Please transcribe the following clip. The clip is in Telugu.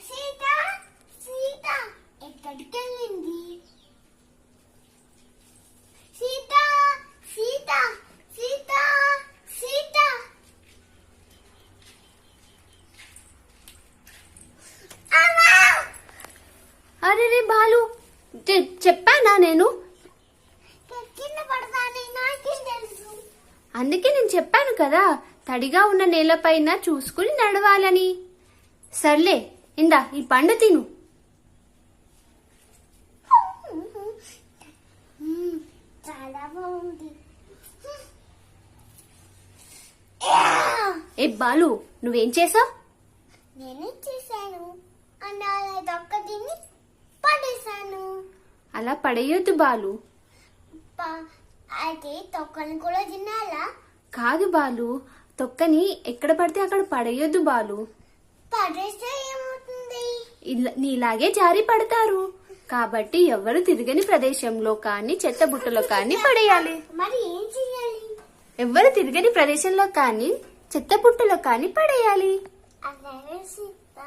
సీత సీత ఎక్కడికి వెళ్ళింది? సీత సీత సీత సీత అరే రే బాలు, చెప్పానా నేను? కింద పడతానని నాకేం తెలుసు? అందుకే నేను చెప్పాను కదా, తడిగా ఉన్న నేలపైన చూసుకుని నడవాలని. సర్లే, ఇందా ఈ పండు తిను. చాలా బాగుంది. ఏ బాలు, నువ్వేం చేసావు? నేను చేశాను అన్నాళ్ళ దొక్క తిని పడేశాను. అలా పడేయొద్దు బాలు. అయితే తొక్కని కూడా తినాలా? కాదు బాలు, తొక్కని ఎక్కడ పడితే అక్కడ పడేయొద్దు బాలు. పడేస్తే ఏమవుతుంది? నీలాగే జారి పడతారు. కాబట్టి ఎవరు తిరగని ప్రదేశంలో కానీ చెత్త బుట్టలో కానీ పడేయాలి. మరి ఏం చేయాలి? ఎవరు తిరగని ప్రదేశంలో కానీ చెత్త బుట్టలో కానీ పడేయాలి. అలాగే సీత.